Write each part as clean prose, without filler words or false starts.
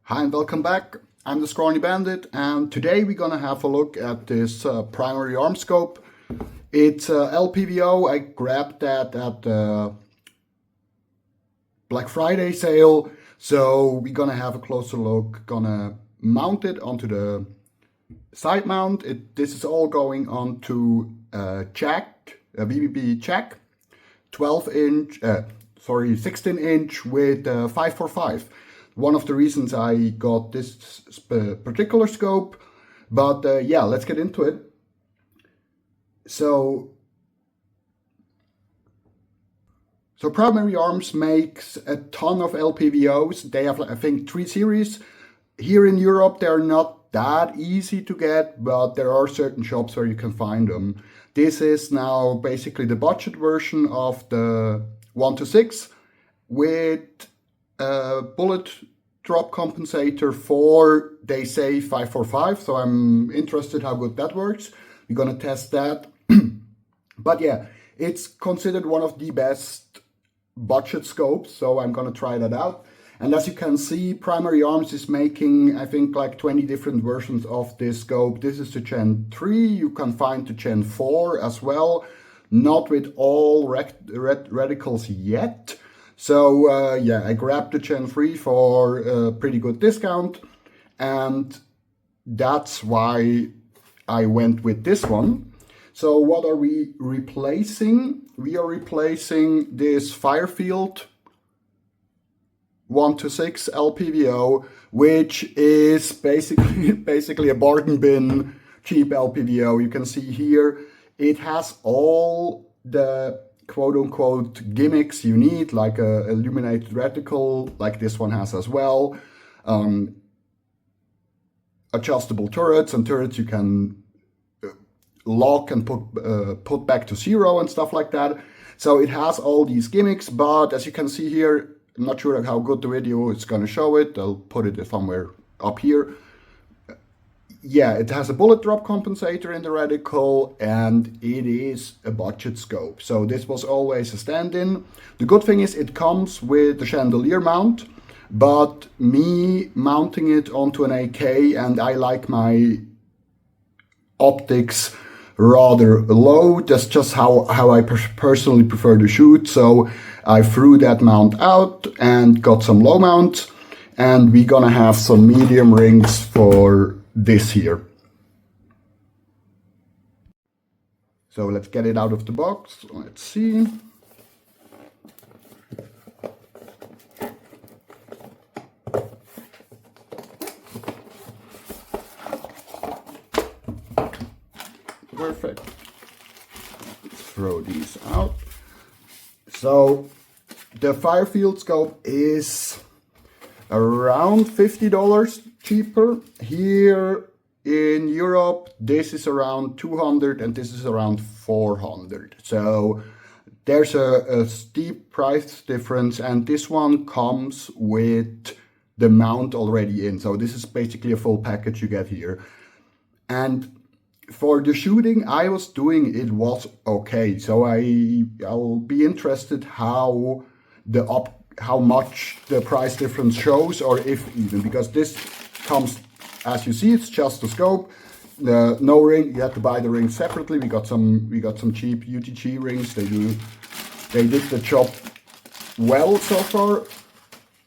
Hi and welcome back. I'm the Scrawny Bandit, and today we're gonna have a look at this primary arm scope. It's LPVO. I grabbed that at the Black Friday sale, so we're gonna have a closer look. Gonna mount it onto the side mount. This is all going onto a VBB jack, 16 inch with 545. One of the reasons I got this particular scope, but yeah, let's get into it. So Primary Arms makes a ton of LPVOs. They have, I think, 3 series. Here in Europe, they're not that easy to get, but there are certain shops where you can find them. This is now basically the budget version of the 1-6 with a bullet drop compensator for, they say, 545. So I'm interested how good that works. We're gonna test that. But yeah, it's considered one of the best budget scopes, so I'm gonna try that out. And as you can see, Primary Arms is making, I think, like 20 different versions of this scope. This is the Gen 3. You can find the Gen 4 as well, not with all reticles yet. So yeah, I grabbed the Gen 3 for a pretty good discount, and that's why I went with this one. So what are we replacing? We are replacing this Firefield 1-6 LPVO, which is basically a bargain bin cheap LPVO. You can see here it has all the quote-unquote gimmicks you need, like a illuminated reticle, like this one has as well, adjustable turrets, and turrets you can lock and put back to 0 and stuff like that. So it has all these gimmicks, but as you can see here, I'm not sure how good the video is going to show it. I'll put it somewhere up here. Yeah, it has a bullet drop compensator in the reticle, and it is a budget scope. So this was always a stand-in. The good thing is it comes with the chandelier mount, but me mounting it onto an AK, and I like my optics rather low. That's just how I personally prefer to shoot. So I threw that mount out and got some low mounts, and we're gonna have some medium rings for this here. So let's get it out of the box. Let's see. Perfect. Let's throw these out. So the Firefield scope is around $50 cheaper. Here in Europe, this is around 200 and this is around 400. So there's a steep price difference, and this one comes with the mount already in. So this is basically a full package you get here. And for the shooting I was doing, it was okay. So I'll be interested how much the price difference shows, or if even, because this comes, as you see, it's just a scope, no ring. You have to buy the ring separately. We got some cheap UTG rings. They did the job well so far,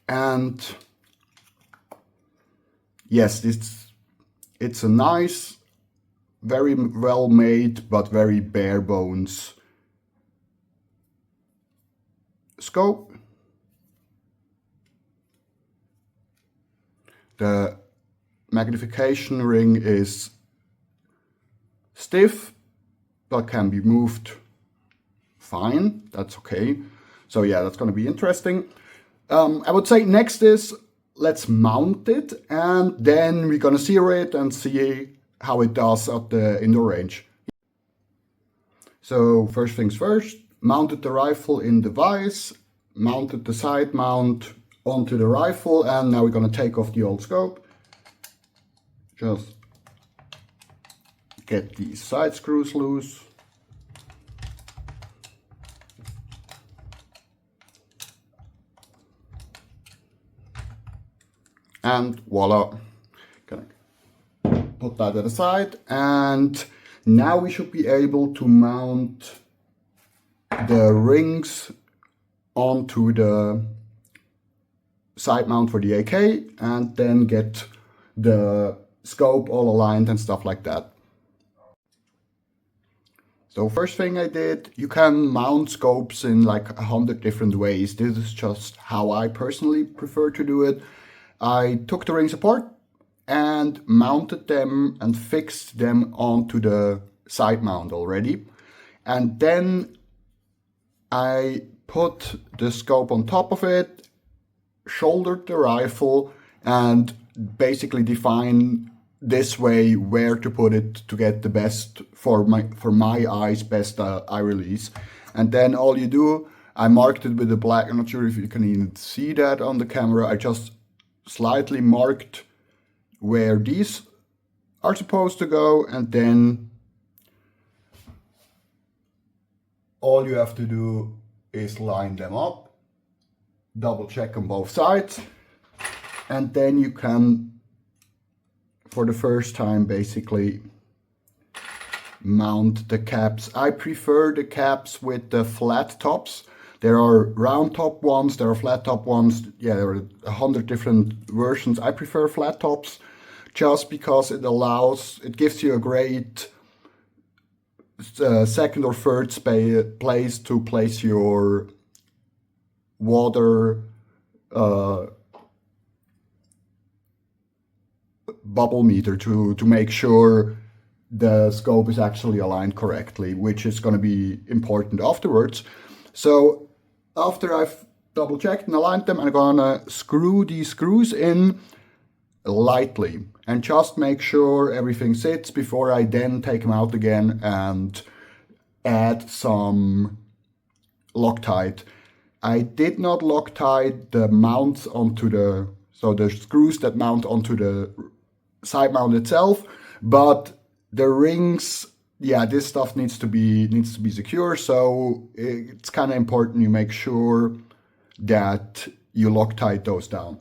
and yes, it's a nice, very well made but very bare bones scope. The magnification ring is stiff but can be moved fine. That's okay. So yeah, that's going to be interesting. I would say next is let's mount it, and then we're going to zero it and see how it does at the indoor range. So first things first, mounted the rifle in the vise, mounted the side mount onto the rifle, and now we're going to take off the old scope. Just get these side screws loose. and voila. Gonna put that at the side, and now we should be able to mount the rings onto the side mount for the AK, and then get the scope all aligned and stuff like that. So first thing I did, you can mount scopes in like 100 different ways. This is just how I personally prefer to do it. I took the rings apart and mounted them and fixed them onto the side mount already. And then I put the scope on top of it, shouldered the rifle, and basically define this way where to put it to get the best for my eyes, best eye release. And then all you do, I marked it with the black. I'm not sure if you can even see that on the camera. I just slightly marked where these are supposed to go, and then all you have to do is line them up, double check on both sides, and then you can, for the first time, basically mount the caps. I prefer the caps with the flat tops. There are round top ones, there are flat top ones. Yeah, there are 100 different versions. I prefer flat tops just because it gives you a great second or third place to place your water bubble meter to make sure the scope is actually aligned correctly, which is going to be important afterwards. So after I've double checked and aligned them, I'm gonna screw these screws in lightly and just make sure everything sits before I then take them out again and add some Loctite. I did not Loctite the mounts onto the screws that mount onto the side mount itself, but the rings, yeah, this stuff needs to be secure, so it's kind of important you make sure that you Loctite those down.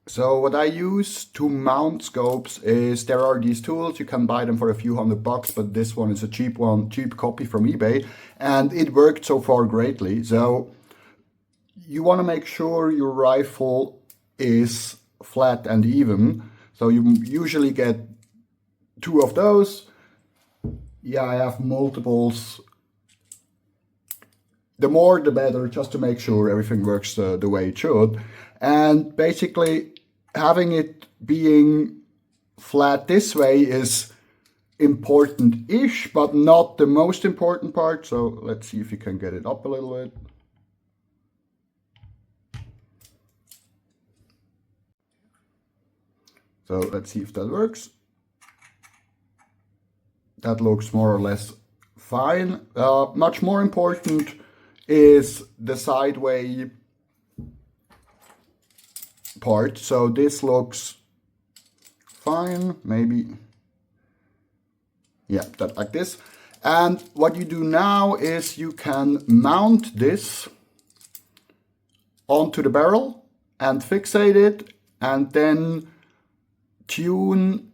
So what I use to mount scopes is, there are these tools, you can buy them for a few $100, but this one is a cheap copy from eBay, and it worked so far greatly. So you want to make sure your rifle is flat and even. So you usually get 2 of those. Yeah, I have multiples. The more the better, just to make sure everything works the way it should. And basically having it being flat this way is important-ish, but not the most important part. So let's see if you can get it up a little bit. So let's see if that works. That looks more or less fine. Much more important is the sideway part. So this looks fine, maybe. Yeah, that like this. And what you do now is you can mount this onto the barrel and fixate it, and then tune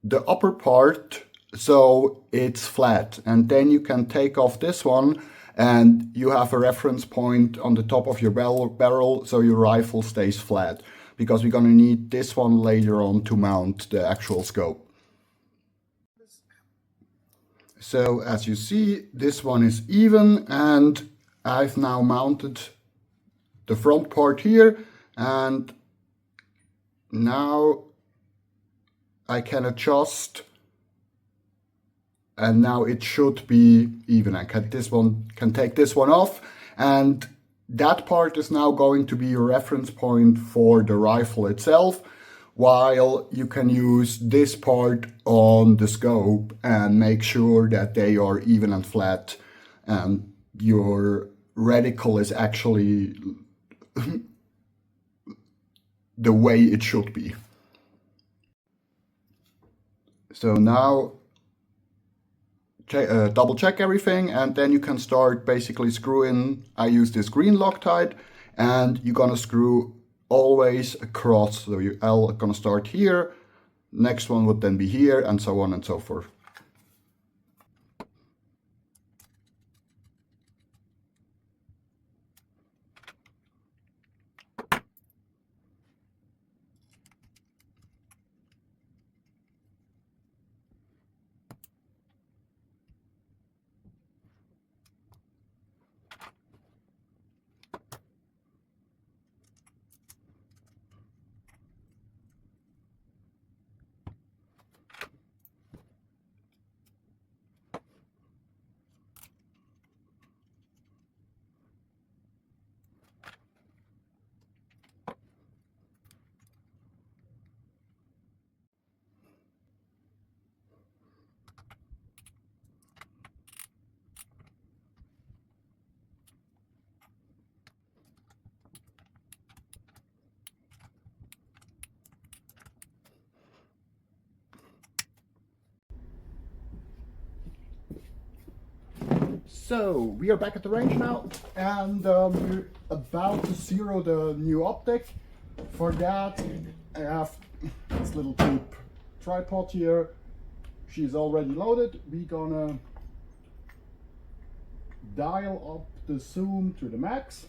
the upper part so it's flat. And then you can take off this one and you have a reference point on the top of your barrel so your rifle stays flat, because we're going to need this one later on to mount the actual scope. So as you see, this one is even, and I've now mounted the front part here, and now I can adjust, and now it should be even. I can take this one off, and that part is now going to be your reference point for the rifle itself, while you can use this part on the scope and make sure that they are even and flat, and your reticle is actually the way it should be. So now double check everything, and then you can start basically screwing. I use this green Loctite, and you're gonna screw always across. So your L gonna start here, next one would then be here, and so on and so forth. So we are back at the range now, and we're about to zero the new optic. For that, I have this little cheap tripod here. She's already loaded. We're gonna dial up the zoom to the max.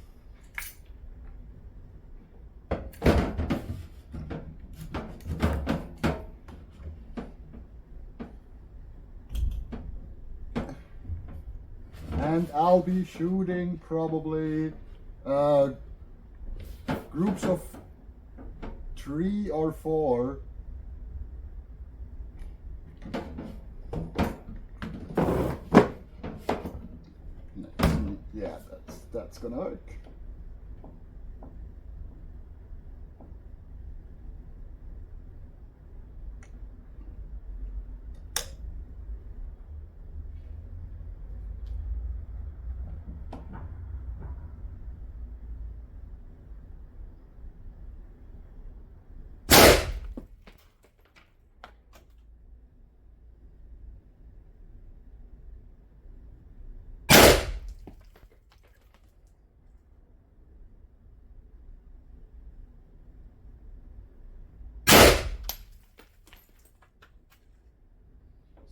And I'll be shooting probably groups of 3 or 4. Yeah, that's gonna work.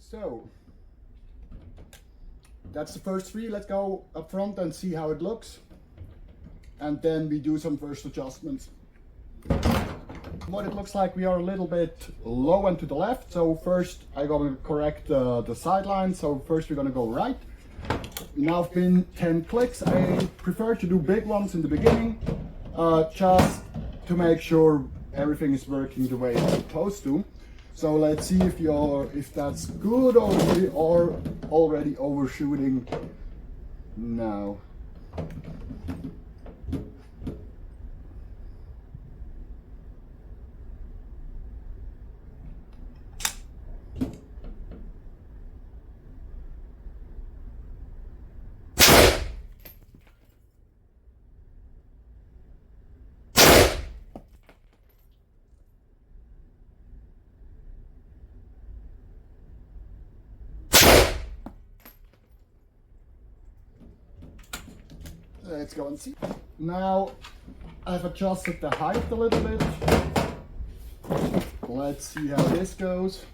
So that's the first 3. Let's go up front and see how it looks, and then we do some first adjustments. What it looks like, we are a little bit low and to the left, so first I'm going to correct the sideline. So first we're going to go right. Now it's been 10 clicks. I prefer to do big ones in the beginning, just to make sure everything is working the way it's supposed to. So let's see if that's good, or we are already overshooting now. Let's go and see. Now I've adjusted the height a little bit. Let's see how this goes.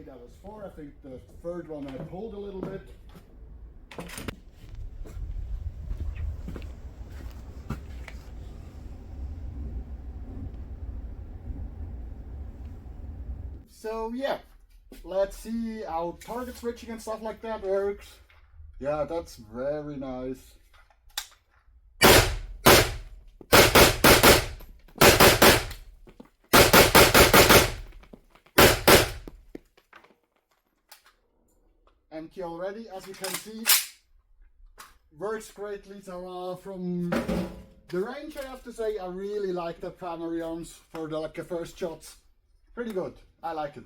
That was 4. I think the third one I pulled a little bit. So yeah, let's see how target switching and stuff like that works. Yeah, that's very nice. And key already, as you can see, works greatly. So from the range, I have to say, I really like the primary arms for the first shots. Pretty good. I like it.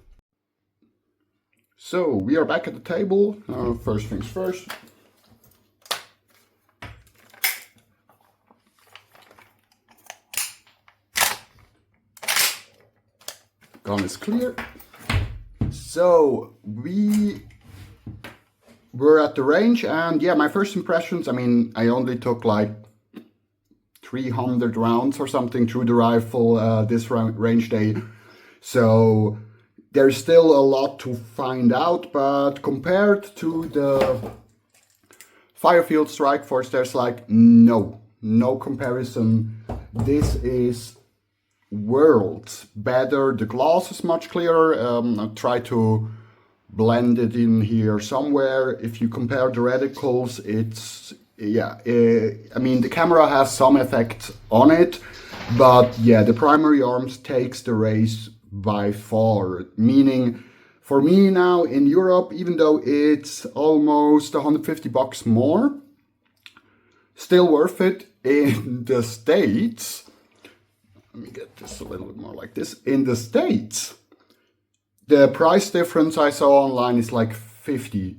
So we are back at the table. First things first. Gun is clear. So we were at the range, and yeah, my first impressions, I mean, I only took like 300 rounds or something through the rifle this range day. So there's still a lot to find out, but compared to the Firefield Strike Force, there's like no comparison. This is worlds better. The glass is much clearer. I'll try to blend it in here somewhere. If you compare the reticles, it's, yeah, I mean, the camera has some effect on it, but yeah, the primary arms takes the race by far. Meaning, for me now in Europe, even though it's almost $150 more, still worth it. In the States, let me get this a little bit more like this. In the States, the price difference I saw online is like 50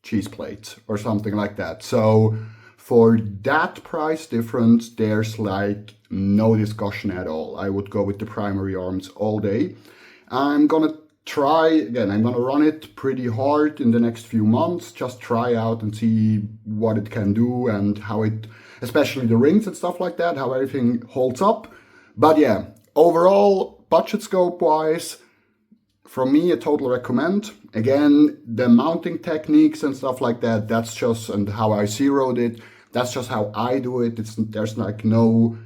cheese plates or something like that. So for that price difference, there's like no discussion at all. I would go with the primary arms all day. I'm gonna try, again, I'm gonna run it pretty hard in the next few months, just try out and see what it can do and how it, especially the rings and stuff like that, how everything holds up. But yeah, overall, budget scope wise, from me, a total recommend. Again, the mounting techniques and stuff like that, that's just, and how I zeroed it, that's just how I do it. There's like no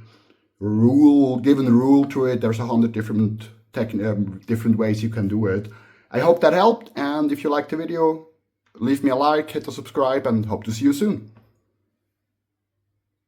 given rule to it. There's 100 different ways you can do it. I hope that helped, and if you liked the video, leave me a like, hit the subscribe, and hope to see you soon.